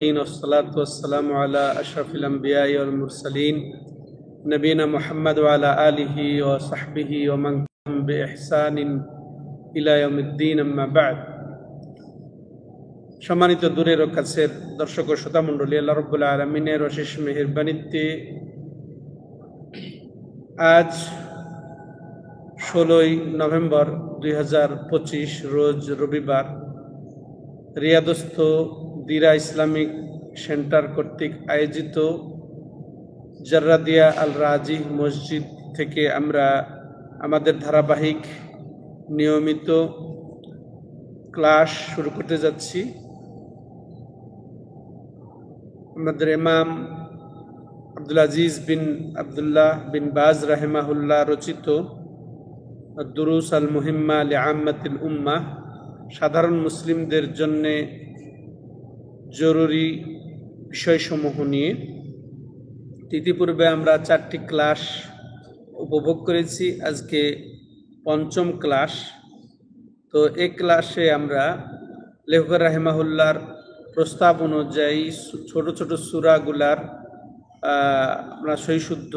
والصلاة والسلام على أشرف الأنبياء والمرسلين نبينا محمد وعلى آله وصحبه ومن تبعهم بإحسان إلى يوم الدين أما بعد সম্মানিত দূরের ও কাছের দর্শক ও শ্রোতা মণ্ডলী, আল্লাহ রাব্বুল আলামিনের অশেষ মেহেরবানিতে আজ 16ই নভেম্বর 2025 রোজ রবিবার রিয়াদস্থ দিরা ইসলামিক সেন্টার কর্তৃক আয়োজিত জাররাদিয়া আল রাজি মসজিদ থেকে আমরা আমাদের ধারাবাহিক নিয়মিত ক্লাস শুরু করতে যাচ্ছি। আমাদের ইমাম আব্দুল আজিজ বিন আবদুল্লাহ বিন বাজ রাহিমাহুল্লাহ রচিত দুরুস আল মুহিম্মা লিআম্মাতিল উম্মাহ, সাধারণ মুসলিমদের জন্য জরুরি বিষয়সমূহ নিয়ে ইতিপূর্বে আমরা 4টি ক্লাস উপভোগ করেছি। আজকে 5ম ক্লাস। তো এই ক্লাসে আমরা লেখক রাহিমাহুল্লাহর প্রস্তাব অনুযায়ী ছোট ছোট সূরাগুলার আমরা সহিশুদ্ধ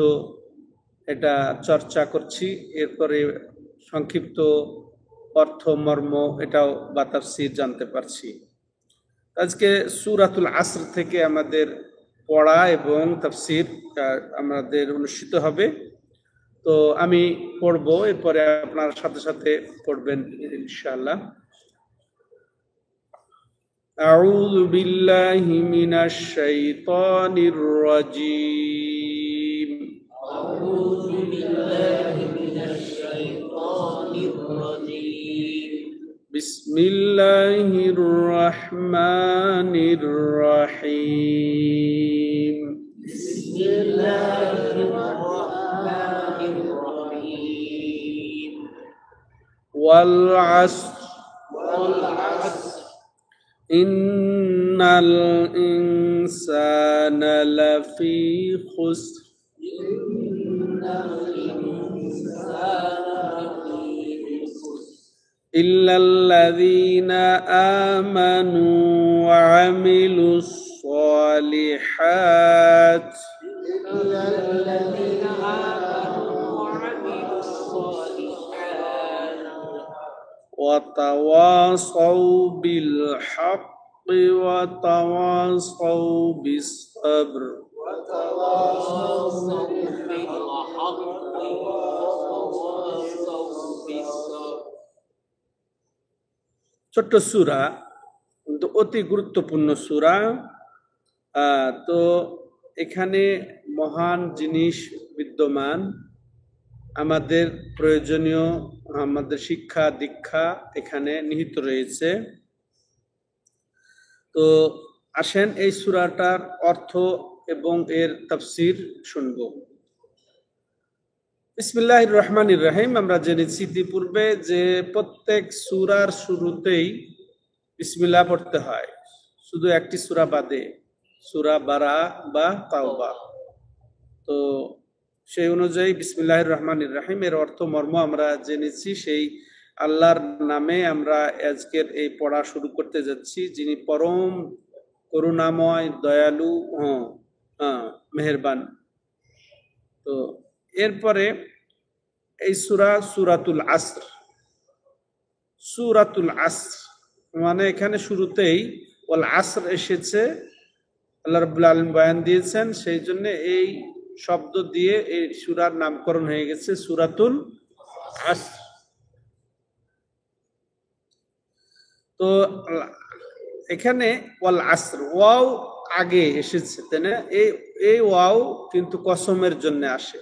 এটা চর্চা করছি। এরপরে সংক্ষিপ্ত অর্থ মর্ম এটাও বা তাফসীর জানতে পারছি। আজকে সূরাতুল আসর থেকে আমাদের পড়া এবং তাফসীর আমাদের অনুষ্ঠিত হবে। তো আমি পড়ব, এরপরে আপনার সাথে সাথে পড়বেন ইনশাআল্লাহ। আউযু বিল্লাহি মিনাশ শাইতানির রাজীম। আউযু বিল্লাহি মিনাশ শাইতানির রাজীম। বিসমিল্লাহির রহমানির রহিম। বিসমিল্লাহির রহমানির রহিম। ওয়াল আসর ইন্নাল ইনসানা লাফি খুসর إلا الذين آمنوا وعملوا الصالحات وتواصوا بالحق وتواصوا بالصبر ছোট্ট সূরা কিন্তু অতি গুরুত্বপূর্ণ সূরা। তো এখানে মহান জিনিস বিদ্যমান, আমাদের প্রয়োজনীয় আমাদের শিক্ষা দীক্ষা এখানে নিহিত রয়েছে। তো আসেন এই সূরাটার অর্থ এবং এর তাফসীর শুনব। বিসমিল্লাহির রহমানির রহিম। আমরা জেনেছি ইতিপূর্বে যে প্রত্যেক সূরার শুরুতেই বিসমিল্লাহ পড়তে হয়, শুধু একটি সূরা বাদে, সূরা বারা বা তাওবা। তো সেই অনুযায়ী বিসমিল্লাহির রহমানির রহিম এর অর্থ মর্ম আমরা জেনেছি। সেই আল্লাহর নামে আমরা আজকের এই পড়া শুরু করতে যাচ্ছি, যিনি পরম করুণাময়, দয়ালু, মেহেরবান। তো এরপরে এই সূরা সূরাতুল আসর। সূরাতুল আসর মানে এখানে শুরুতেই ওয়াল আসর এসেছে, আল্লাহ রাব্বুল আলামিন বয়ান দিয়েছেন, সেই জন্য এই শব্দ দিয়ে এই সূরার নামকরণ হয়ে গেছে সূরাতুল আসর। তো এখানে ওয়াল আসর ওয়াও আগে এসেছে, তাই না? এই ওয়াও কিন্তু কসমের জন্য আসে,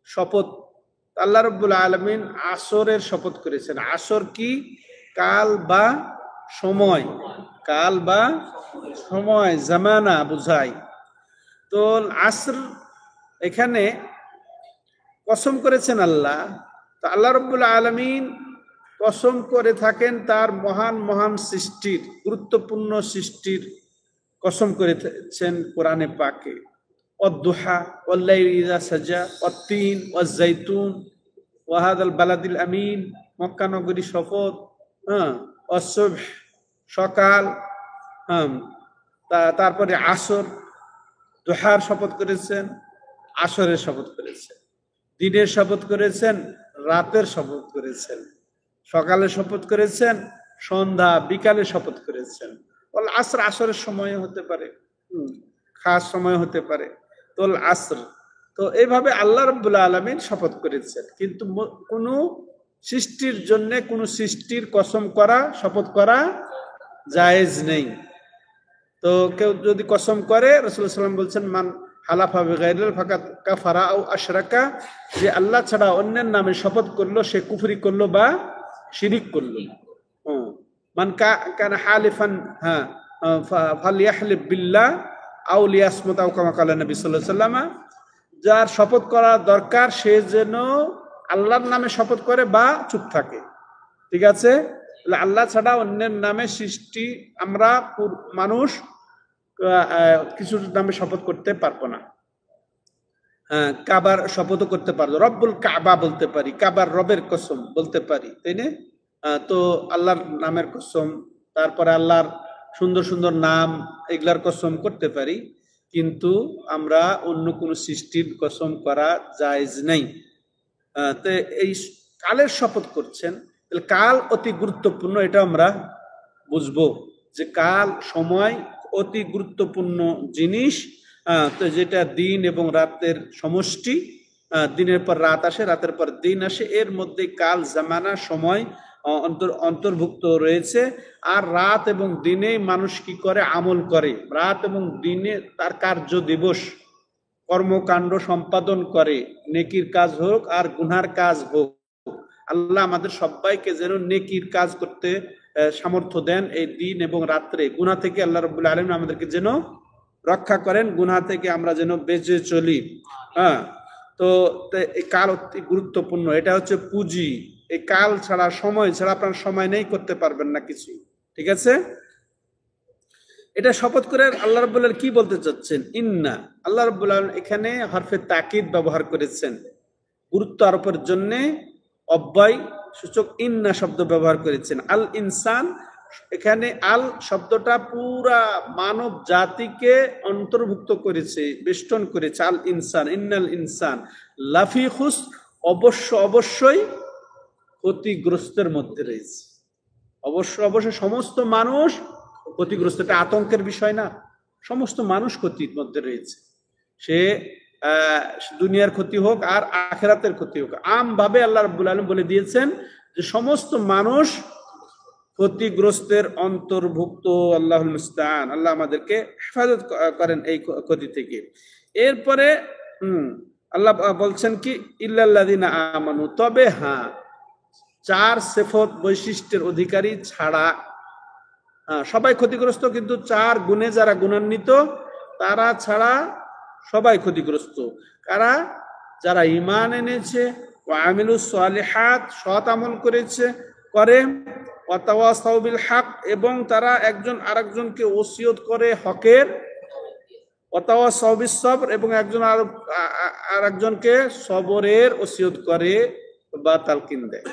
শপথ। আল্লাহ রাব্বুল আলামিন আসরের শপথ করেছেন। আসর কি? কাল বা সময়, কাল বা সময়, জামানা বুঝায়। তো আসর এখানে কসম করেছেন আল্লাহ। তো আল্লাহ রাব্বুল আলামিন কসম করে থাকেন তার মহান মহান সৃষ্টির, গুরুত্বপূর্ণ সৃষ্টির কসম করেছেন কোরআনে পাকে। ওয়াদ-দুহা ওয়াল-লাইলি ইযা সাজা ওয়াত-তিন ওয়াজ-জাইতুন ওয়া হাযাল বালাদিল আমিন, মক্কা নগরী শপথ, ওয়াস-সুবহ সকাল, তারপরে আসর, দুহার শপথ করেছেন, আসরের শপথ করেছেন, দিনের শপথ করেছেন, রাতের শপথ করেছেন, সকালে শপথ করেছেন, সন্ধ্যা বিকালে শপথ করেছেন। আসর, আসরের সময় হতে পারে, খাস সময় হতে পারে, তো আসর। তো এইভাবে আল্লাহ রাব্বুল আলামিন শপথ করেছেন, কিন্তু কোন সৃষ্টির জন্য কোন সৃষ্টির কসম করা, শপথ করা জায়েজ নেই। তো কেউ যদি কসম করে, রাসূলুল্লাহ সাল্লাল্লাহু আলাইহি ওয়াসাল্লাম বলছেন, মান হালাফা বিগাইরিল ফাকাত কাফারা আও আশরাকা, যে আল্লাহ ছাড়া অন্যের নামে শপথ করলো সে কুফরি করলো বা শিরিক করলো। মান কানা হালিফান ফালইয়াহলিফ বিল্লাহ আও লিয়াসমুত আও কামা ক্বালা নবী সাল্লাল্লাহু আলাইহি ওয়াসাল্লাম, যার শপথ করা দরকার সে যেন আল্লাহর নামে শপথ করে বা চুপ থাকে। ঠিক আছে? আল্লাহ ছাড়া অন্যের নামে সৃষ্টি আমরা মানুষ কিছুর নামে শপথ করতে পারবো না। কাবার শপথও করতে পারবো, রব্বুল কাবা বলতে পারি, কাবার রবের কসম বলতে পারি, তাই না? তো আল্লাহর নামের কসম, তারপরে আল্লাহর সুন্দর সুন্দর নাম, এগুলার কসম করতে পারি, কিন্তু আমরা অন্য কোনো সৃষ্টির কসম করা জায়েজ নেই। তো এই কালের শপথ করছেন, কাল অতি গুরুত্বপূর্ণ, এটা আমরা বুঝবো যে কাল সময় অতি গুরুত্বপূর্ণ জিনিস। তো যেটা দিন এবং রাতের সমষ্টি, দিনের পর রাত আসে, রাতের পর দিন আসে, এর মধ্যে কাল জামানা সময় অন্তর্ভুক্ত রয়েছে। আর রাত এবং দিনে মানুষ কি করে? আমল করে। রাত এবং দিনে তার কার্য দিবস, কর্মকাণ্ড সম্পাদন করে, নেকির কাজ হোক আর গুনার কাজ হোক। আল্লাহ আমাদের সবাইকে যেন নেকির কাজ করতে সামর্থ্য দেন এই দিন এবং রাত্রে। গুনাহ থেকে আল্লাহ রাব্বুল আলামিন আমাদেরকে যেন রক্ষা করেন, গুনাহ থেকে আমরা যেন বেঁচে চলি। তো এই কাল অতি গুরুত্বপূর্ণ, এটা হচ্ছে পুঁজি। এই কাল ছাড়া, সময় ছাড়া আপনার সময় নেই, করতে পারবেন না কিছু। ঠিক আছে? এটা শপথ করে আল্লাহ রাব্বুল আলামিন কি বলতে চাচ্ছেন? ইন্না, আল্লাহ রাব্বুল আলামিন এখানে হরফে তাকিদ ব্যবহার করেছেন, গুরুত্ব আরোপের জন্য অব্যয় সূচক ইন্না শব্দ ব্যবহার করেছেন। আল ইনসান, এখানে আল শব্দটা পুরা মানব জাতিকে অন্তর্ভুক্ত করেছে, বেষ্টন করেছে। আল ইনসান, ইন্নাল ইনসান লাফি খুস, অবশ্যই ক্ষতিগ্রস্তের মধ্যে রয়েছে। অবশ্যই সমস্ত মানুষ ক্ষতিগ্রস্ত। এটা আতঙ্কের বিষয় না, সমস্ত মানুষ ক্ষতির মধ্যে রয়েছে। সে দুনিয়ার ক্ষতি হোক আর আখিরাতের ক্ষতি হোক, আমভাবে আল্লাহ রাব্বুল আলামিন বলে দিয়েছেন যে সমস্ত মানুষ ক্ষতিগ্রস্তের অন্তর্ভুক্ত। আল্লাহুল মুস্তাআন, আল্লাহ আমাদেরকে হেফাজত করেন এই ক্ষতি থেকে। এরপরে আল্লাহ বলছেন কি? ইল্লাল্লাযিনা আমানু, তবে হ্যাঁ, চার সিফত বৈশিষ্ট্যের অধিকারী ছাড়া সবাই ক্ষতিগ্রস্ত, কিন্তু চার গুণে যারা গুণান্বিত তারা ছাড়া সবাই ক্ষতিগ্রস্ত। কারা? যারা ঈমান এনেছে, ওয়া আমিলুস সালিহাত, সৎ আমল করে, ওয়া তাওয়াসাউ বিল হক, এবং তারা একজন আরেকজনকে ওসিয়ত করে হকের, ওয়া তাওয়াসাউ বিস সবর, এবং একজন আরেকজনকে সবরের ওসিয়ত করে বা তালকিন দেয়।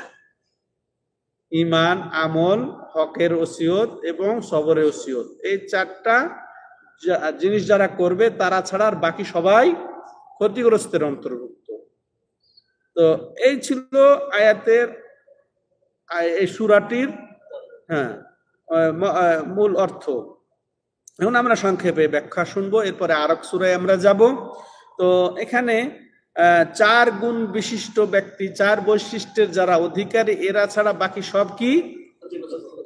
ঈমান, আমল, হকের ওসিয়ত এবং সবরের ওসিয়ত, এই চারটা জিনিস যারা করবে তারা ছাড়া আর বাকি সবাই ক্ষতিগ্রস্তের অন্তর্ভুক্ত। তো এই ছিল আয়াতের, এই সূরাটির মূল অর্থ। এখন আমরা সংক্ষেপে ব্যাখ্যা শুনবো, এরপরে আরেক সূরায় আমরা যাব। তো এখানে চার গুণ বিশিষ্ট ব্যক্তি, চার বৈশিষ্ট্যের যারা অধিকারী, এরা ছাড়া বাকি সব কি?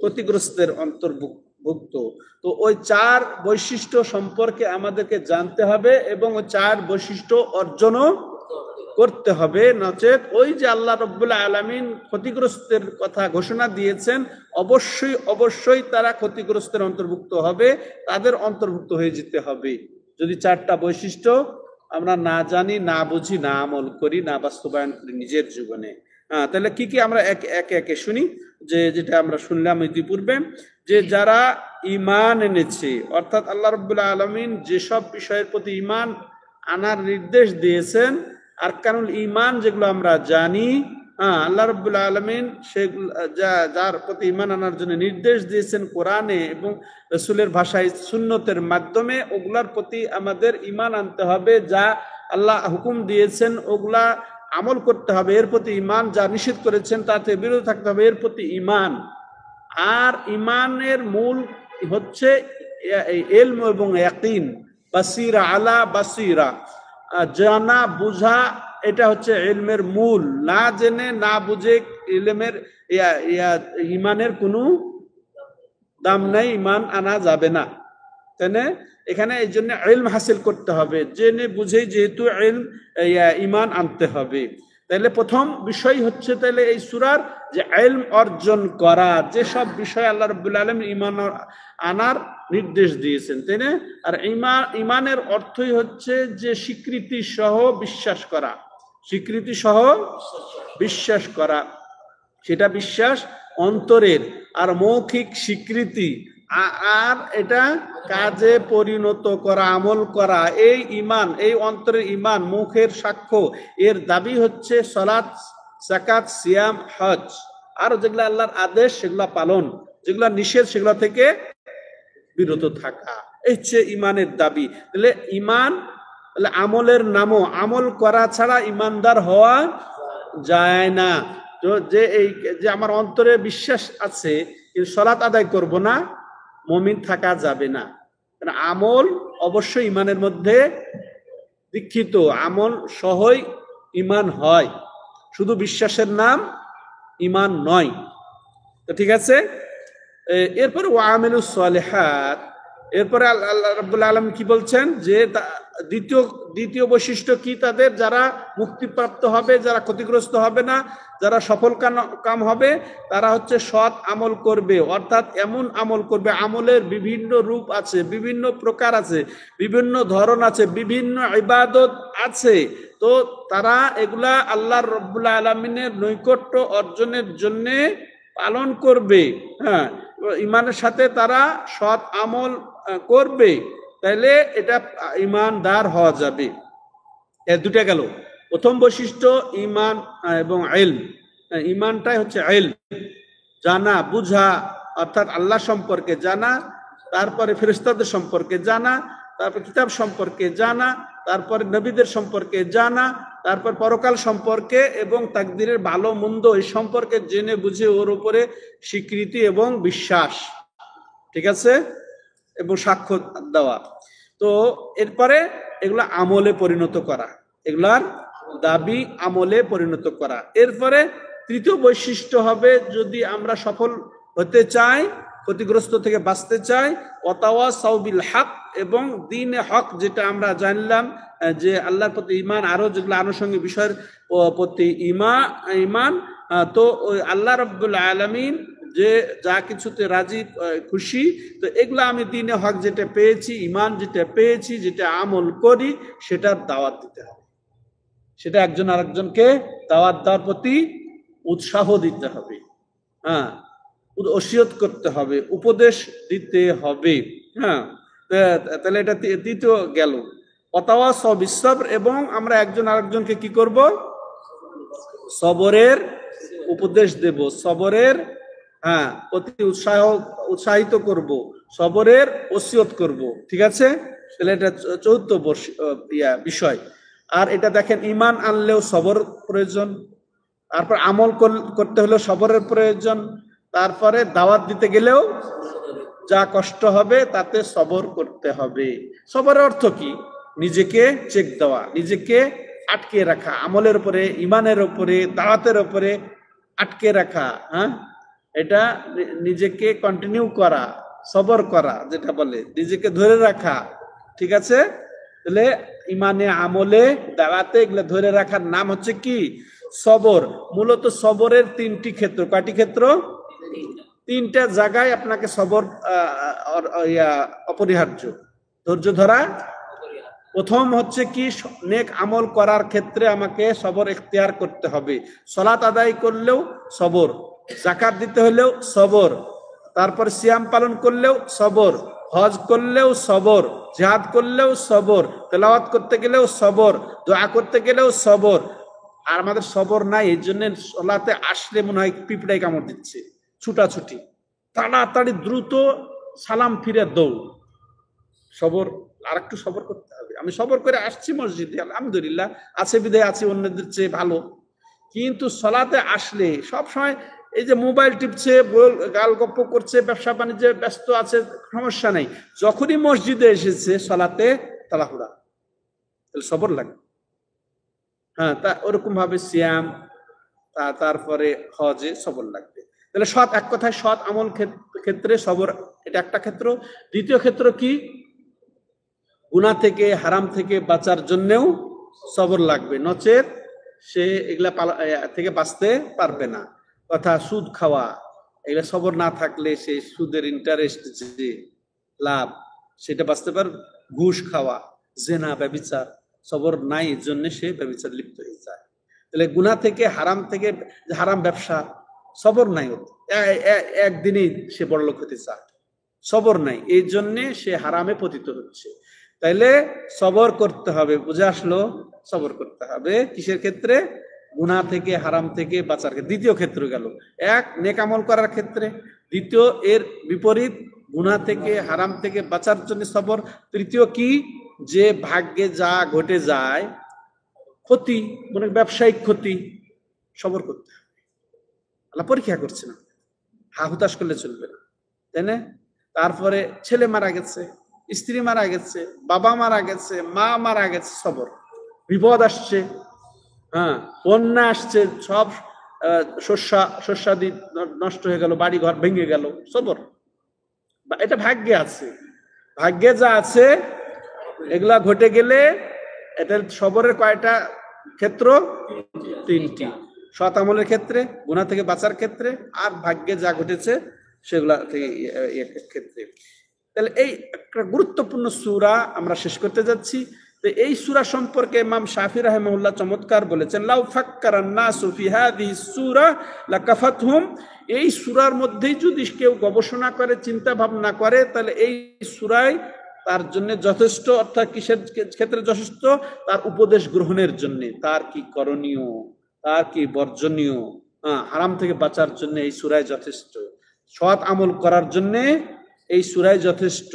ক্ষতিগ্রস্তের অন্তর্ভুক্ত। তো ওই চার বৈশিষ্ট্য সম্পর্কে আমাদেরকে জানতে হবে এবং ওই চার বৈশিষ্ট্য অর্জনও করতে হবে, নচেত ওই যে আল্লাহ রাব্বুল আলামিন ক্ষতিগ্রস্তের কথা ঘোষণা দিয়েছেন, অবশ্যই তারা ক্ষতিগ্রস্তের অন্তর্ভুক্ত হবে, তাদের অন্তর্ভুক্ত হয়ে যেতে হবে। যদি চারটা বৈশিষ্ট্য আমরা না জানি, না বুঝি, না আমল করি, না বাস্তবায়ন করি নিজের জীবনে। তাহলে কি কি আমরা একে শুনি, যেটা আমরা শুনলাম ইতিপূর্বে, যে যারা ঈমান এনেছে, অর্থাৎ আল্লাহ রাব্বুল আলামিন যেসব বিষয়ের প্রতি ঈমান আনার নির্দেশ দিয়েছেন, আরকানুল ঈমান যেগুলো আমরা জানি, হ্যাঁ, আল্লাহ রাব্বুল আলামিন যার প্রতি ঈমান আনার জন্য নির্দেশ দিয়েছেন কোরআনে এবং রাসূলের ভাষায় সুন্নতের মাধ্যমে, ওগুলার প্রতি আমাদের ঈমান আনতে হবে। যা আল্লাহ হুকুম দিয়েছেন ওগুলা আমল করতে হবে, এর প্রতি ঈমান। যা নিষেধ করেছেন তাতে বিরত থাকতে হবে, এর প্রতি ঈমান। আর ঈমানের মূল হচ্ছে ইলম এবং ইয়াকিন, বাসিরা আলা বাসিরা, জানা বুঝা, এটা হচ্ছে ইলমের মূল। না জেনে না বুঝে ইলমের ঈমানের কোনো দাম নাই, ঈমান আনা যাবে না। তাই না? এখানে এই জন্য ইলম হাসিল করতে হবে, জেনে বুঝেই যেহেতু ঈমান আনতে হবে। তাহলে প্রথম বিষয় হচ্ছে তাহলে এই সূরার যে ইলম অর্জন করা, যে সব বিষয় আল্লাহ রাব্বুল আলামিন ঈমান আনার নির্দেশ দিয়েছেন, তাই না? আর ঈমানের অর্থই হচ্ছে যে স্বীকৃতি সহ বিশ্বাস করা, স্বীকৃতি সহ বিশ্বাস করা। সেটা বিশ্বাস অন্তরের, আর মৌখিক স্বীকৃতি, আর এটা কাজে পরিণত করা, আমল করা। এই ঈমান, এই অন্তরের ঈমান, মুখের সাক্ষ্য, এর দাবি হচ্ছে সালাত, যাকাত, সিয়াম, হজ। আর যেগুলা আল্লাহর আদেশ সেগুলা পালন, যেগুলা নিষেধ সেগুলা থেকে বিরত থাকা, এই হচ্ছে ঈমানের দাবি। তাহলে ঈমান আমলের নামও, আমল করা ছাড়া ঈমানদার হওয়া যায় না। তো যে আমার অন্তরে বিশ্বাস আছে কিন্তু সালাত আদায় করব না, মুমিন থাকা যাবে না। আমল অবশ্যই ঈমানের মধ্যে দীক্ষিত, আমল সহই ঈমান হয়, শুধু বিশ্বাসের নাম ঈমান নয়। তো ঠিক আছে। এরপরে ওয়ামিলুস সালিহাত, এরপরে আল্লাহ রাব্বুল আলামিন কি বলছেন যে দ্বিতীয় বৈশিষ্ট্য কি তাদের? যারা মুক্তিপ্রাপ্ত হবে, যারা ক্ষতিগ্রস্ত হবে না, যারা সফল কাম হবে, তারা হচ্ছে সৎ আমল করবে। অর্থাৎ এমন আমল করবে, আমলের বিভিন্ন রূপ আছে, বিভিন্ন প্রকার আছে, বিভিন্ন ধরন আছে, বিভিন্ন ইবাদত আছে। তো তারা এগুলা আল্লাহ রাব্বুল আলামিনের নৈকট্য অর্জনের জন্য পালন করবে। হ্যাঁ, ঈমানের সাথে তারা সৎ আমল করবে, তাইলে এটা ঈমানদার হওয়া যাবে। এর দুটা গেল। প্রথম বৈশিষ্ট্য ঈমান এবং ইলম। ঈমানটাই হচ্ছে ইলম, জানা বুঝা, অর্থাৎ আল্লাহ সম্পর্কে জানা, তারপরে ফেরেশতাদের সম্পর্কে জানা, তারপর কিতাব সম্পর্কে জানা, তারপরে নবীদের সম্পর্কে জানা, তারপর পরকাল সম্পর্কে এবং তাকদীরের ভালো মন্দ এই সম্পর্কে জেনে বুঝে ওর উপরে স্বীকৃতি এবং বিশ্বাস, ঠিক আছে, এবং সাক্ষ্য দেওয়া। তো এরপরে এগুলা আমলে পরিণত করা, এগুলার দাবি আমলে পরিণত করা। এরপরে তৃতীয় বৈশিষ্ট্য হবে, যদি আমরা সফল হতে চাই, ক্ষতিগ্রস্ত থেকে বাঁচতে চাই, ওয়াতাওয়াসাউ বিল হক, এবং দ্বীনে হক, যেটা আমরা জানলাম যে আল্লাহর প্রতি ঈমান, আরো যেগুলো আনুষঙ্গিক বিষয়ের প্রতি ঈমান। তো ওই আল্লাহ রাব্বুল আলামিন যে যা কিছুতে রাজি খুশি, তো এগুলো আমি দ্বীনে হক যেটা পেয়েছি, ঈমান যেটা পেয়েছি, যেটা আমল করি, সেটার দাওয়াত দিতে হবে। সেটা একজন আরেকজনকে দাওয়াত দেওয়ার প্রতি উৎসাহ দিতে হবে, হ্যাঁ, ওসিয়ত করতে হবে, উপদেশ দিতে হবে। হ্যাঁ, তাহলে এটা দ্বিতীয় গেল। ওয়াতাওয়াসাউ বিস-সাবর, এবং আমরা একজন আরেকজনকে কি করব? সবরের উপদেশ দেব, সবরের প্রতি উৎসাহিত করব, সবরের ওসিয়ত করব। ঠিক আছে, তাহলে এটা চতুর্থ বিষয়। আর এটা দেখেন, ঈমান আনলেও সবর প্রয়োজন, তারপর আমল করতে হলেও সবরের প্রয়োজন, তারপরে দাওয়াত দিতে গেলেও যা কষ্ট হবে তাতে সবর করতে হবে। সবরের অর্থ কি? নিজেকে চেক দেওয়া, নিজেকে আটকে রাখা, আমলের উপরে, ঈমানের উপরে, দাওয়াতের উপরে আটকে রাখা। হ্যাঁ, এটা নিজেকে কন্টিনিউ করা, সবর করা যেটা বলে, নিজেকে ধরে রাখা। ঠিক আছে, তাহলে ঈমানে, আমলে, দাওয়াতে এগুলো ধরে রাখার নাম হচ্ছে কি? সবর। মূলত সবরের তিনটি ক্ষেত্র। কয়টি ক্ষেত্র? তিনটা জায়গায় আপনাকে সবর অপরিহার্য, ধৈর্য ধরা। প্রথম হচ্ছে কি? নেক আমল করার ক্ষেত্রে আমাকে সবর ইখতিয়ার করতে হবে। সালাত আদায় করলেও সবর, যাকাত দিতে হলেও সবর, তারপর সিয়াম পালন করলেও সবর, হজ করলেও সবর, জিহাদ করলেও সবর, তেলাওয়াত করতে গেলেও সবর, দোয়া করতে গেলেও সবর, আর আমাদের সবর নাই, এই জন্য সলাতে আসলে মনে হয় পিঁপড়ায় কামড় দিচ্ছে, ছুটাছুটি, তাড়াতাড়ি দ্রুত সালাম ফিরে দৌড়। সবর, আর একটু সবর করতে হবে। আমি সবর করে আসছি মসজিদে, আলহামদুলিল্লাহ, আছে বিদায় আছে অন্যদের চেয়ে ভালো। কিন্তু সলাতে আসলে সব সময় এই যে মোবাইল টিপছে, গাল গপ্প করছে, ব্যবসা বাণিজ্যে ব্যস্ত আছে, সমস্যা নেই, যখনই মসজিদে এসেছে সলাতে তাড়াহুড়া, তাহলে সবর লাগে। হ্যাঁ, তা ওরকম ভাবে সিয়াম, তারপরে হজে সবর লাগবে। তাহলে সৎ, এক কথায় সৎ আমল ক্ষেত্রে সবর, এটা একটা ক্ষেত্র। দ্বিতীয় ক্ষেত্র কি? গুনাহ থেকে, হারাম থেকে বাঁচার জন্যেও সবর লাগবে, নচেত সে এগুলা থেকে বাঁচতে পারবে না। কথা সুদ খাওয়া, এগুলা সবর না থাকলে সে সুদের ইন্টারেস্ট যে লাভ, সেটা বাঁচতে পারবে। ঘুষ খাওয়া, জেনা, ব্যভিচার, সবর নাই, এর জন্য সে ব্যভিচার লিপ্ত হয়ে যায়। তাহলে গুনাহ থেকে, হারাম থেকে, হারাম ব্যবসা, সবর নাই, একদিনেই সে বড়লোক হতে চায়, সবর নাই, এই জন্যে সে হারামে পতিত হচ্ছে। তাইলে সবর করতে হবে, বুঝে আসলো? সবর করতে হবে কিসের ক্ষেত্রে? গুনাহ থেকে, হারাম থেকে বাঁচার ক্ষেত্রে। দ্বিতীয় ক্ষেত্র গেল, এক নেক আমল করার ক্ষেত্রে, দ্বিতীয় এর বিপরীত গুনাহ থেকে, হারাম থেকে বাঁচার জন্য সবর। তৃতীয় কি? যে ভাগ্যে যা ঘটে যায়, ক্ষতি, মানে ব্যবসায়িক ক্ষতি, সবর করতে হবে। আল্লাহ পরীক্ষা করছে না, হা হুতাশ করলে চলবে না, তাই না? তারপরে ছেলে মারা গেছে, স্ত্রী মারা গেছে, বাবা মারা গেছে, মা মারা গেছে, সবর। বিপদ আসছে, হ্যাঁ, বন্যা আসছে, সব শস্যাদি নষ্ট হয়ে গেল, বাড়ি ঘর ভেঙে গেল, সবর। এটা ভাগ্যে আছে, ভাগ্যে যা আছে এগুলা ঘটে গেলে, এটা সবরের কয়টা ক্ষেত্র? তিনটি। সৎ আমলের ক্ষেত্রে, গুনাহ থেকে বাঁচার ক্ষেত্রে, আর ভাগ্যে যা ঘটেছে সেগুলা থেকে ক্ষেত্রে। তাহলে এই একটা গুরুত্বপূর্ণ সূরা আমরা শেষ করতে যাচ্ছি। তো এই সূরা সম্পর্কে ইমাম শাফি রাহিমাহুল্লাহ চমৎকার বলেছেন, লাউ ফাক্কারান নাসু ফি হাযিহি সূরা লাকাফাতহুম, এই সূরার মধ্যেই যদি কেউ গবেষণা করে, চিন্তা ভাবনা করে, তাহলে এই সূরায় তার জন্য যথেষ্ট। অর্থাৎ কিসের ক্ষেত্রে যথেষ্ট? তার উপদেশ গ্রহণের জন্য, তার কি করণীয়, তার কি বর্জনীয়, হারাম থেকে বাঁচার জন্য এই সূরায় যথেষ্ট, সৎ আমল করার জন্য এই সূরায় যথেষ্ট।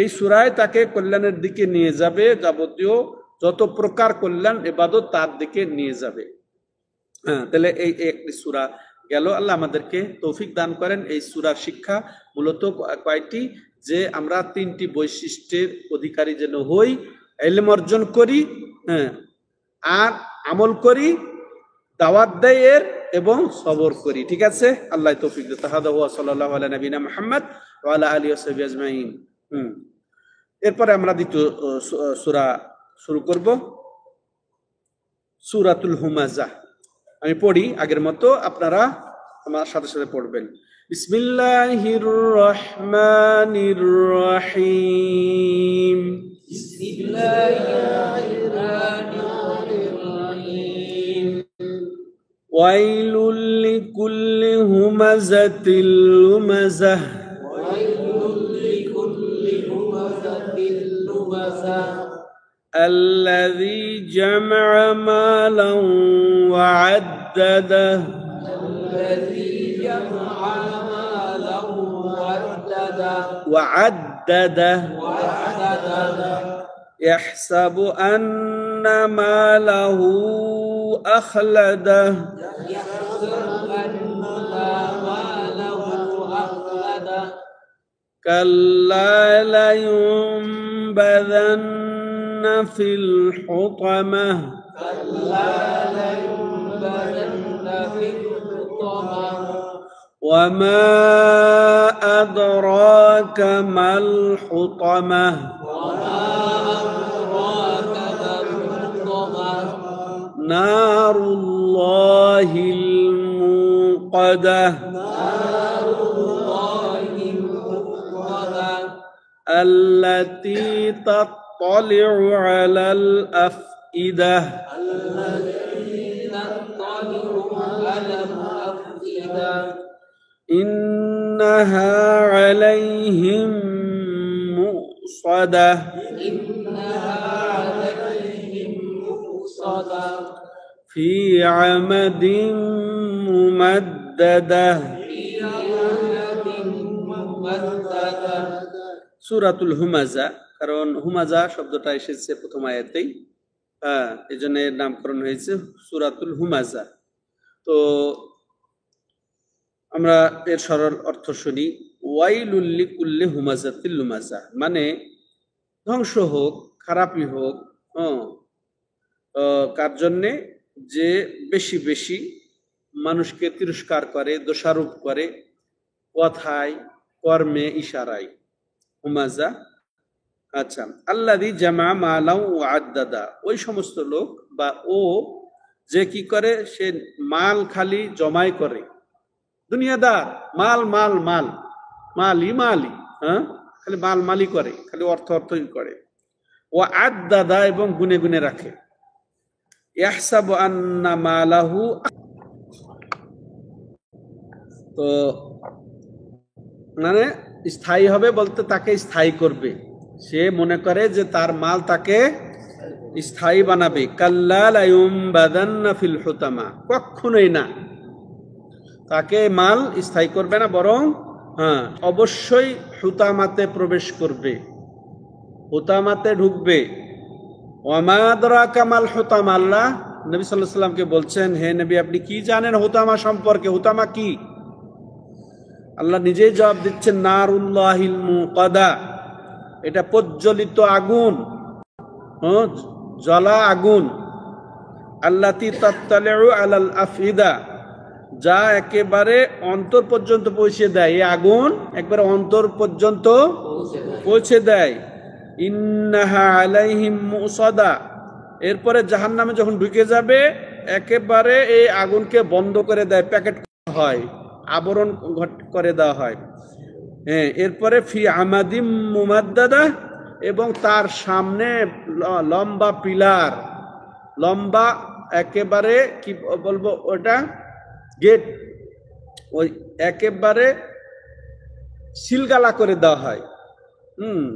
এই সূরায় তাকে কল্যাণের দিকে নিয়ে যাবে, যাবতীয় যত প্রকার কল্যাণ ইবাদত তার দিকে নিয়ে যাবে। তাহলে এই একটি সূরা গেল। আল্লাহ আমাদেরকে তৌফিক দান করেন। এই সূরার শিক্ষা মূলত কয়টি? যে আমরা তিনটি বৈশিষ্ট্যের অধিকারী যেন হই, ইলম অর্জন করি, আর আমল করি, দাওয়াত দেয় এর, এবং সবর করি। ঠিক আছে, আল্লাহ তৌফিক দান। হাদা ওয়া সাল্লাল্লাহু আলা নবিনা মুহাম্মদ ওয়া আলা আলিহি ওয়া সাহবিহি আজমাইন। এরপরে আমরা দ্বিতীয় সূরা শুরু করব, সূরাতুল হুমাযাহ। আমি পড়ি, আগের মতো আপনারা আমার সাথে সাথে পড়বেন। বিসমিল্লাহির রহমানির রহিম। বিসমিল্লাহির রহমানির রহিম। ওয়াইলুল লিকুল্লি হুমাযাতিল লুমাযাহ। ওয়াইলুল লিকুল্লি হুমাযাতিল লুমাযাহ। الذي جمع مالا وعدده. الذي جمع مالا وعدده. يحسب أن ماله أخلده. كلا لينبذن في الحطمة. وما أدراك ما الحطمة. نار الله الموقدة. التي تطلع على الأفئدة. إنها عليهم مؤصدة. ফি আমাদিন মুমাদ্দাদাহ। সূরাতুল হুমাযা, কারণ হুমাযা শব্দটা এসেছে প্রথম আয়াতেই, এই জন্য এর নামকরণ হয়েছে সূরাতুল হুমাযা। তো আমরা এর সরল অর্থ শুনি, ওয়াইলুল লিকুল্লি হুমাযাতিল লুমাযা, মানে ধ্বংস হোক, খারাপই হোক কার জন্যে, যে বেশি বেশি মানুষকে তিরস্কার করে, দোষারোপ করে, কথায়, কর্মে, ইশারায়। হুমাযা, আচ্ছা। আল্লাযী জামা মালাও ওয়া আদ্দাদা, ওই সমস্ত লোক বা ও যে কি করে, সে মাল খালি জমাই করে, দুনিয়াদার, মাল মাল মাল, মালি মালি, খালি মাল মালি করে, খালি অর্থ অর্থই করে। ওয়া আদ্দাদা, এবং গুনে গুনে রাখে। ইয়াহসাবু আন্না মালাহু, তো মানে স্থায়ী হবে বলতে তাকে স্থায়ী করবে, সে মনে করে যে তার মাল তাকে স্থায়ী বানাবে। কাল্লা লা ইউমবাদান্না ফিল হুতামা, কখনোই না, তাকে মাল স্থায়ী করবে না, বরং অবশ্যই হুতামাতে প্রবেশ করবে, হুতামাতে ঢুকবে। ওয়ামা আদরাকা মাল হুতামা, আল্লাহ নবী সাল্লাল্লাহু আলাইহি ওয়াসাল্লামকে বলছেন, হে নবী আপনি কি জানেন হুতামা সম্পর্কে? হুতামা কি? আল্লাহ নিজেই জবাব দিচ্ছেন, নারুল্লাহিল মুকাদা, এটা প্রজ্বলিত আগুন, জ্বলা আগুন। আল্লাতী তাত্তালিউ আলাল আফইদা, যা একেবারে অন্তর পর্যন্ত পৌঁছে দেয়, এই আগুন একবারে অন্তর পর্যন্ত পৌঁছে দেয়। ইন্নাহা আলাইহিম মুসাদা, এরপরে জাহান্নামে যখন ঢুকে যাবে একেবারে এই আগুনকে বন্ধ করে দেয়, প্যাকেট হয়, আবরণ করে দেওয়া হয়। এরপরে ফি আমাদিম মুমাদ্দাদা, এবং তার সামনে লম্বা পিলার, লম্বা একেবারে কি বলবো ওটা, গেট, ওই একেবারে সিলগালা করে দেওয়া হয়।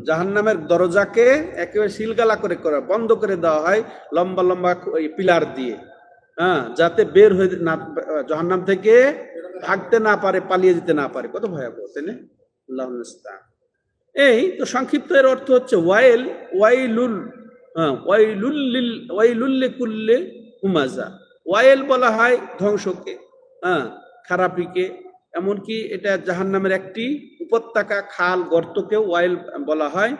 জাহান্নামের দরজাকে একেবারে সিলগালা করে বন্ধ করে দেওয়া হয় লম্বা লম্বা পিলার দিয়ে, যাতে বের হয়ে না, জাহান্নাম থেকে ভাগতে না পারে, পালিয়ে যেতে না পারে। কত ভয়াবহ, তাই না? আল্লাহুল মুস্তাআন। এই তো সংক্ষিপ্ত এর অর্থ হচ্ছে ওয়াইলুল ওয়াইলুল লিকুল্লি হুমাযা। ওয়াইল বলা হয় ধ্বংসকে, খারাপিকে, এমনকি এটা জাহান্নামের একটি উপত্যকা, খাল, গর্তকেও ওয়াইল বলা হয়।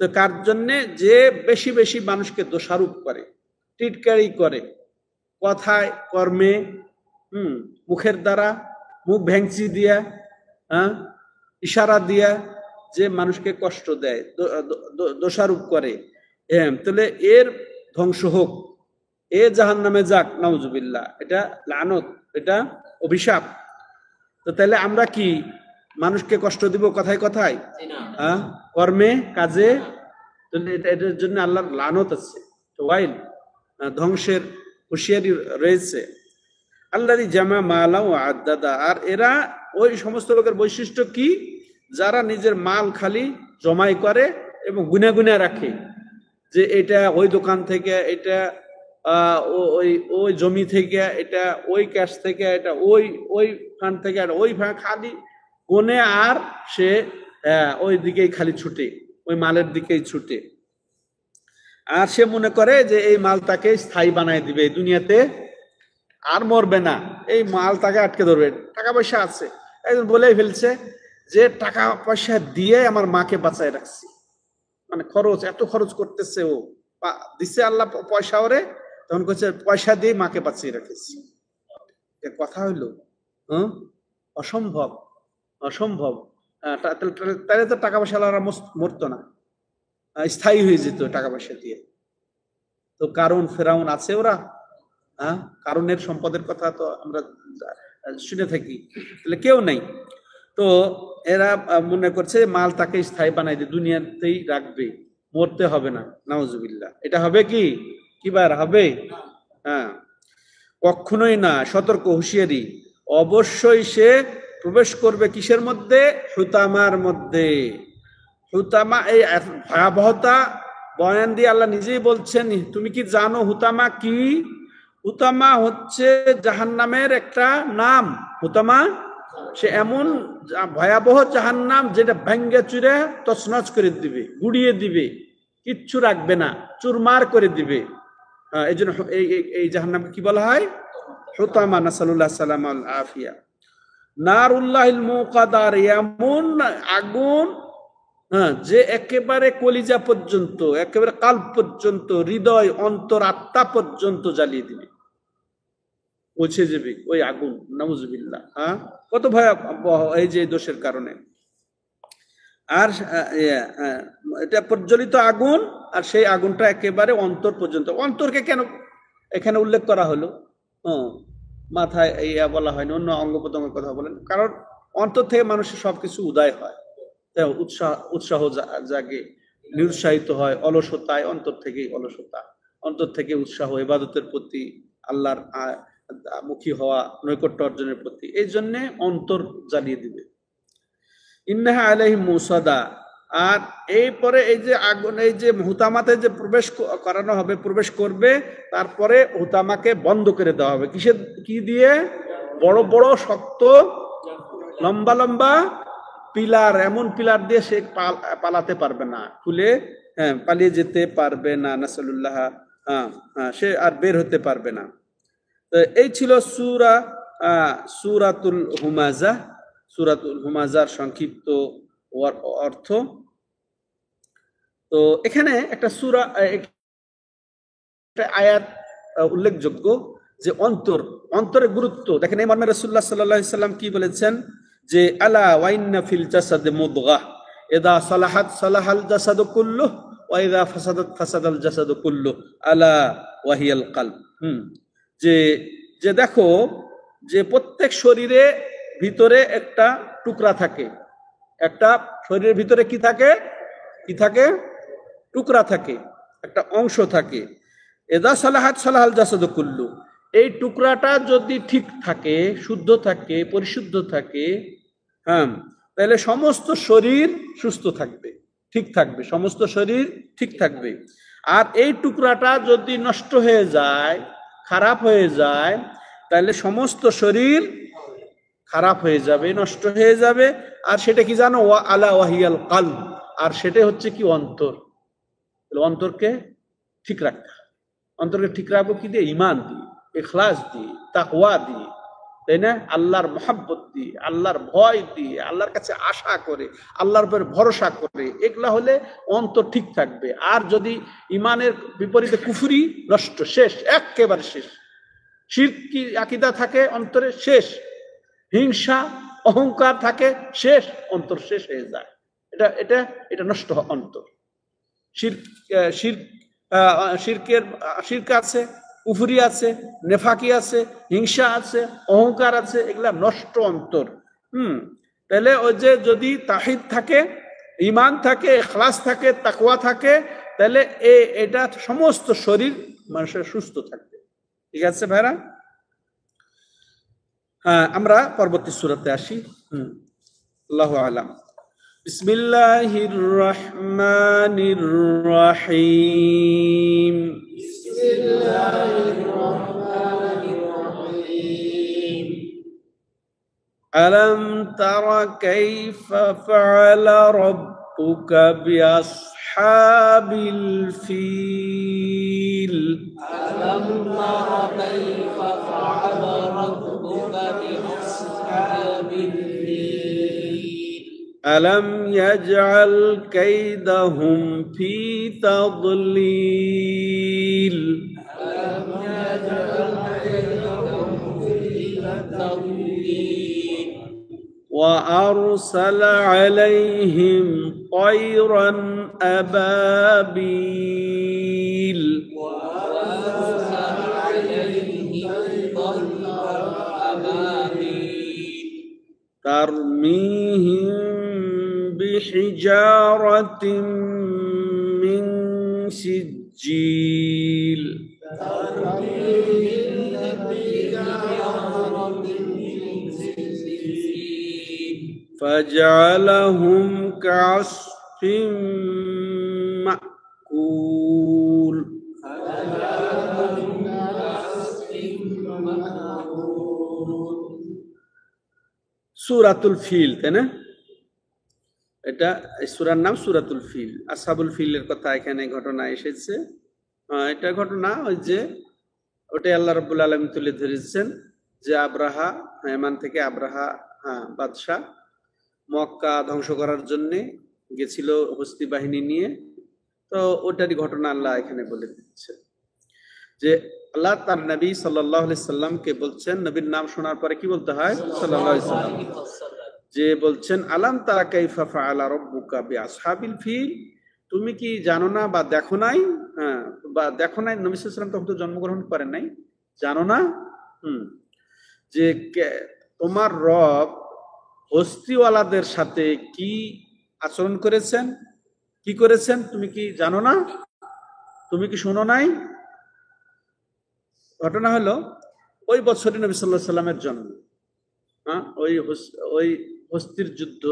তো কার জন্যে? যে বেশি বেশি মানুষকে দোষারোপ করে, টিটকারি করে, কথায়, কর্মে, মুখের দ্বারা, মুখ ভেঙচি দিয়া, ইশারা দিয়া যে মানুষকে কষ্ট দেয়, দোষারোপ করে, তাহলে এর ধ্বংস হোক, এ জাহান্নামে যাক, নাউজুবিল্লাহ। এটা লানত, এটা অভিশাপ। তো তাহলে আমরা কি মানুষকে কষ্ট দিব কথায় কথায়, কর্মে, কাজে? এটার জন্য আল্লাহর লানত আছে, ওয়াইল, ধ্বংসের হুঁশিয়ারি রয়েছে। আল্লাযী জামা মালা ওয়া আদ্দাদা, আর এরা ওই সমস্ত লোকের বৈশিষ্ট্য কি? যারা নিজের মাল খালি জমাই করে এবং গুনে গুনে রাখে, যে এটা ওই দোকান থেকে, এটা ওই জমি থেকে, এটা ওই ক্যাশ থেকে, এটা ওই ফান্ড থেকে, ওই খালি গুনে, আর সে ওই দিকেই খালি ছুটে, ওই মালের দিকেই ছুটে। আর সে মনে করে যে এই মাল তাকে স্থায়ী বানায় দিবে, দুনিয়াতে আর মরবে না, এই মাল তাকে আটকে ধরবে। টাকা পয়সা আছে, একজন বলেই ফেলছে যে টাকা পয়সা দিয়ে আমার মাকে বাঁচায় রাখছি, মানে খরচ, এত খরচ করতেছে, ও দিচ্ছে আল্লাহ পয়সা ওরে, তখন করছে পয়সা দিয়ে মাকে বাঁচিয়ে রেখেছি। কথা হইলো? অসম্ভব, অসম্ভব। তাহলে তো টাকা পয়সা মরতো না, স্থায়ী হয়ে যেত টাকা পয়সা দিয়ে। তো কারণ, ফেরাউন আছে ওরা, কারণের সম্পদের কথা তো আমরা শুনে থাকি, তাহলে কেউ নেই। তো এরা মনে করছে মাল তাকে স্থায়ী বানাই দিয়ে দুনিয়াতেই রাখবে, মরতে হবে না, নাউজুবিল্লাহ। এটা হবে কি কিবার হবে? কখনোই না। সতর্ক, হুঁশিয়ারি, অবশ্যই সে প্রবেশ করবে কিসের মধ্যে? হুতামার মধ্যে। হুতামা, এই ভয়াবহতা বয়ান দিয়ে আল্লাহ নিজেই বলছেন, তুমি কি জানো হুতামা কি? হুতামা হচ্ছে জাহান্নামের একটা নাম। হুতামা সে এমন ভয়াবহ জাহান্নাম যেটা ভাঙ্গে চুরে তছনছ করে দিবে, গুড়িয়ে দিবে, কিচ্ছু রাখবে না, চুরমার করে দিবে। এই জন্য এই জাহান্নামকে কি বলা হয়? হুতামা। নাসালুল্লাহ সালাম আল আফিয়া। নারুল্লাহিল মুকাদার, এমন আগুন যে একেবারে কলিজা পর্যন্ত, একেবারে কাল পর্যন্ত, হৃদয়, অন্তর, আত্মা পর্যন্ত জ্বালিয়ে দিবে, পৌঁছে যাবে ওই আগুন। নাউজুবিল্লাহ। কত ভয়াবহ এই যে দোষের কারণে। আর এটা প্রজ্বলিত আগুন, আর সেই আগুনটা একেবারে অন্তর পর্যন্ত। অন্তরকে কেন এখানে উল্লেখ করা হলো? মাথায় ইয়া বলা হয়নি, অন্য অঙ্গ প্রত্যঙ্গের কথা বলেন। কারণ অন্তর থেকে মানুষের সবকিছু উদয় হয়, উৎসাহ জাগে, নিরুৎসাহিত হয়। অলসতায় অন্তর থেকেই অলসতা, অন্তর থেকে উৎসাহ ইবাদতের প্রতি, আল্লাহর মুখী হওয়া, নৈকট্য অর্জনের প্রতি। এই জন্যে অন্তর জ্বালিয়ে দিবে। ইন্নাহা আলাইহিম মুসাদা। আর এরপরে এই যে আগুন, এই যে হুতামাতে যে প্রবেশ করানো হবে, প্রবেশ করবে, তারপরে হুতামাকে বন্ধ করে দেওয়া হবে। কিসের, কি দিয়ে? বড় বড় শক্ত লম্বা লম্বা পিলার, এমন পিলার দিয়ে সে পালাতে পারবে না, খুলে পালিয়ে যেতে পারবে না। নাসালুল্লাহ। সে আর বের হতে পারবে না। এই ছিল সূরাতুল হুমাযা। সূরাতুল হুমাযার সংক্ষিপ্ত অর্থ। তো এখানে একটা সূরা, একটা আয়াত উল্লেখযোগ্য, যে অন্তরের গুরুত্ব দেখেন। এই মর্মে রাসূলুল্লাহ সাল্লাল্লাহু আলাইহি সাল্লাম কি বলেছেন? যে আলা ওয়া ইন্না ফিল জাসাদি মুদগাহ ইযা সালাহাত সালাহাল জাসাদু কুল্লুহু ওয়া ইযা ফাসাদাত ফাসাদাল জাসাদু কুল্লুহু আলা ওয়া হিয়াল কলব। যে দেখো, যে প্রত্যেক শরীরে ভিতরে একটা টুকরা থাকে, একটা শরীরের ভিতরে কি থাকে? টুকরা থাকে, একটা অংশ থাকে। এদা সালাহাত সালাহাল জাসাদু কুল্লু। এই টুকরাটা যদি ঠিক থাকে, শুদ্ধ থাকে, পরিশুদ্ধ থাকে, তাহলে সমস্ত শরীর সুস্থ থাকবে, ঠিক থাকবে, সমস্ত শরীর ঠিক থাকবে। আর এই টুকরাটা যদি নষ্ট হয়ে যায়, খারাপ হয়ে যায়, তাহলে সমস্ত শরীর খারাপ হয়ে যাবে, নষ্ট হয়ে যাবে। আর সেটা কি জানো? ওয়া আলা ওয়াহিয়াল কলব। আর সেটা হচ্ছে কি? অন্তর। অন্তরকে ঠিক রাখতে হবে। অন্তরকে ঠিক রাখবো কি দিয়ে? ঈমান দিয়ে, ইখলাস দিয়ে, তাকওয়া দিয়ে, তাই না? আল্লাহর মহব্বত দিয়ে, আল্লাহর ভয় দিয়ে, আল্লাহর কাছে আশা করে, আল্লাহর উপর ভরসা করে, এগুলা হলে অন্তর ঠিক থাকবে। আর যদি ঈমানের বিপরীতে কুফরি, নষ্ট, শেষ, একেবারে শেষ। শিরকি আকীদা থাকে অন্তরে, শেষ। হিংসা, অহংকার থাকে, শেষ, অন্তর শেষ হয়ে যায়। এটা নষ্ট হয় অন্তর। শিরক আছে, কুফরি আছে, নেফাকি আছে, হিংসা আছে, অহংকার আছে, এগুলা নষ্ট অন্তর। তাহলে ওই যে যদি তাহিদ থাকে, ঈমান থাকে, ইখলাস থাকে, তাকওয়া থাকে, তাহলে এটা সমস্ত শরীর মানুষের সুস্থ থাকবে। ঠিক আছে ভাইরা? আমরা পরবর্তী সূরাতে আসি। আল্লাহু আ'লাম। বিসমিল্লাহির রহমানির রহিম। বিসমিল্লাহির রহমানির রহিম। আলাম তারা কাইফা ফাআলা রাব্বুকা বিআসহাবিল ফিল। আলাম তারা কাইফা ফাআলা রাব্বুকা বিআসহাবিল ফিল। ألم يجعل كيدهم في تضليل. ألم يجعل كيدهم في تضليل. وأرسل عليهم طيرا أبابيل. وأرسل عليهم طيرا أبابيل. ترميهم بحجارة من سجيل. فجعلهم كعصف مأكول. সূরাতুল ফিল, তাই না? এটা সূরার নাম সূরাতুল ফিল। আসহাবুল ফিলের কথা এখানে ঘটনা এসেছে। এটা ঘটনা ওই যে ওটাই আল্লাহ রাব্বুল আলামিন তুলে ধরেছেন যে আব্রাহা, ইয়ামান থেকে আব্রাহা বাদশাহ মক্কা ধ্বংস করার জন্য গেছিল হস্তি বাহিনী নিয়ে। তো ওটারই ঘটনা আল্লাহ এখানে বলে দিচ্ছে যে আল্লাহ তার নবী সাল্লাল্লাহু আলাইহি সাল্লামকে বলছেন, নবীর নাম শোনার পরে কি বলতে হয়? সাল্লাল্লাহু আলাইহি সাল্লাম। যে বলছেন আলাম তারা কাইফা ফাআলা রাব্বুকা বিআসহাবিল ফিল, তুমি কি জানো না বা দেখো নাই? বা দেখো নাই, নবী সাল্লাল্লাহু আলাইহি সাল্লাম তখন তো জন্মগ্রহণ করেন নাই, জানো না যে তোমার রব হস্তিওয়ালাদের সাথে কি আচরণ করেছেন, কি করেছেন, তুমি কি জানো না? তুমি কি শোনো নাই? ঘটনা হলো ওই বছরই নবী সাল্লাল্লাহু আলাইহি সাল্লামের জন্ম। ওই হস্তির যুদ্ধ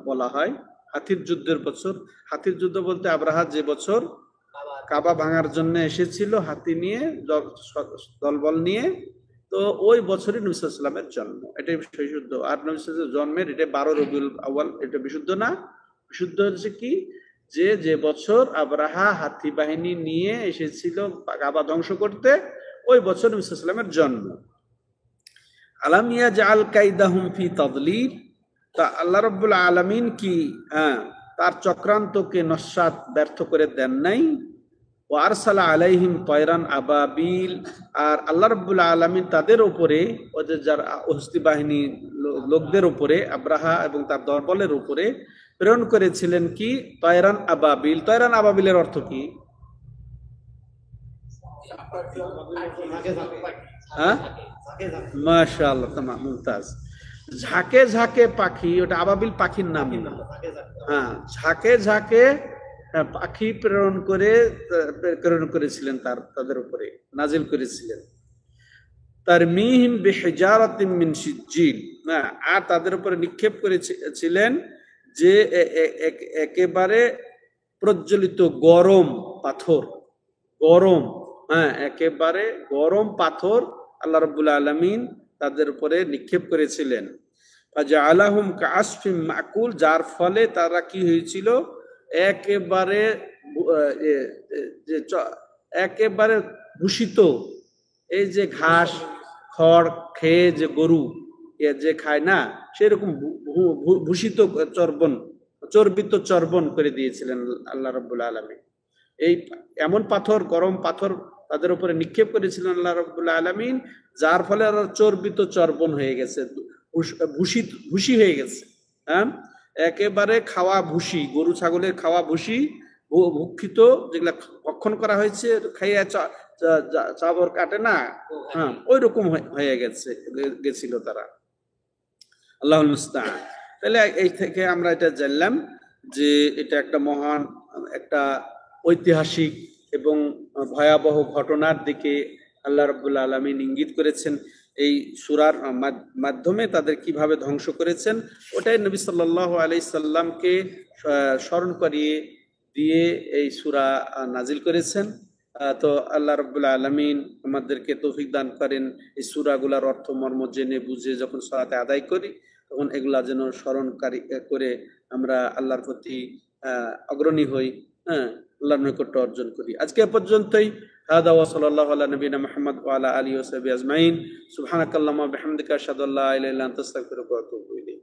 বলা হয়, হাতির যুদ্ধের বছর। হাতির যুদ্ধ বলতে আব্রাহা যে বছর কাবা ভাঙার জন্য এসেছিল হাতি নিয়ে, দলবল নিয়ে, তো ওই বছরই নবী সাল্লাল্লাহু আলাইহি সাল্লামের জন্ম। এটাই বিশুদ্ধ। আর নবী সাল্লাল্লাহু আলাইহি সাল্লামের জন্মের এটা 12 রবিউল আউয়াল, এটা বিশুদ্ধ না। বিশুদ্ধ হচ্ছে কি, যে বছর আব্রাহা হাতি বাহিনী নিয়ে এসেছিল কাবা ধ্বংস করতে, ওই বছর নবী সাল্লাল্লাহু আলাইহি সাল্লামের জন্ম। আলাম ইয়াজআল কাইদাহুম ফি তাদলিল, তা আল্লাহ রাব্বুল আলামিন কি তার চক্রান্তকে নস্যাৎ ব্যর্থ করে দেন নাই? ওয়া আরসালা আলাইহিম তায়রান আবাবিল, আর আল্লাহ রাব্বুল আলামিন তাদের উপরে, ওদের যারা হস্তি বাহিনী লোকদের উপরে, আব্রাহা এবং তার দলবলের উপরে প্রেরণ করেছিলেন কি? তায়রান আবাবিল। তায়রান আবাবিলের অর্থ কি? মাশাআল্লাহ, তামাম, মুমতাজ। ঝাঁকে ঝাঁকে পাখি, ওটা আবাবিল পাখির নাম না। ঝাঁকে ঝাঁকে পাখি প্রেরণ করেছিলেন তাদের উপরে, নাজিল করেছিলেন। তারমিহিম বিহিজারাতিন মিন সিজ্জিল, আর তাদের উপরে নিক্ষেপ করেছিলেন যে একেবারে প্রজ্বলিত গরম পাথর, একেবারে গরম পাথর আল্লাহ রাব্বুল আলামিন তাদের উপরে নিক্ষেপ করেছিলেন। ফাজআলাহুম কাআসফিম মাকুল, যার ফলে তারা কি হয়েছিল? একেবারে ভূষিত, এই যে ঘাস খড় খেয়ে যে গরু যে খায় না, সেরকম ভূষিত চর্বিত চর্বণ করে দিয়েছিলেন আল্লাহ রাব্বুল আলামিন। এই এমন পাথর, গরম পাথর তাদের উপরে নিক্ষেপ করেছিলেন আল্লাহ রাব্বুল আলামিন, যার ফলে ওরা চর্বিত চর্বণ হয়ে গেছে, ভুসি হয়ে গেছে। একেবারে খাওয়া ভুসি, গরু ছাগলের খাওয়া ভুসি ভক্ষিত, যেগুলা ভক্ষণ করা হয়েছে, খাইয়া চাবর কাটে না, ওই রকম হয়ে গেছিল তারা। আল্লাহুল মুস্তাআন। তাহলে এই থেকে আমরা এটা জানলাম যে এটা একটা মহান, একটা ঐতিহাসিক এবং ভয়াবহ ঘটনার দিকে আল্লাহ রাব্বুল আলামিন ইঙ্গিত করেছেন। এই সূরার মাধ্যমে তাদের কিভাবে ধ্বংস করেছেন, ওটাই নবী সাল্লাল্লাহু আলাইহি সাল্লামকে স্মরণ করিয়ে দিয়ে এই সূরা নাজিল করেছেন। তো আল্লাহ রাব্বুল আলামিন আমাদেরকে তৌফিক দান করেন এই সূরাগুলোর অর্থ মর্ম জেনে বুঝে যখন সালাতে আদায় করি, তখন এগুলা যেন স্মরণকারী করে আমরা আল্লাহর প্রতি অগ্রণী হই, আল্লাহর নৈকট্য অর্জন করি। আজকে এ পর্যন্তই। হাদা ওয়া সাল্লাল্লাহু আলা নবিনা মুহাম্মদ ওয়া আলা আলিহি ওয়া সাহবিহি আজমাইন। সুবহানাকাল্লাহুম্মা ওয়া বিহামদিকা আশহাদু আল্লা ইলাহা ইল্লা আনতা আস্তাগফিরুকা ওয়া আতুবু ইলাইক।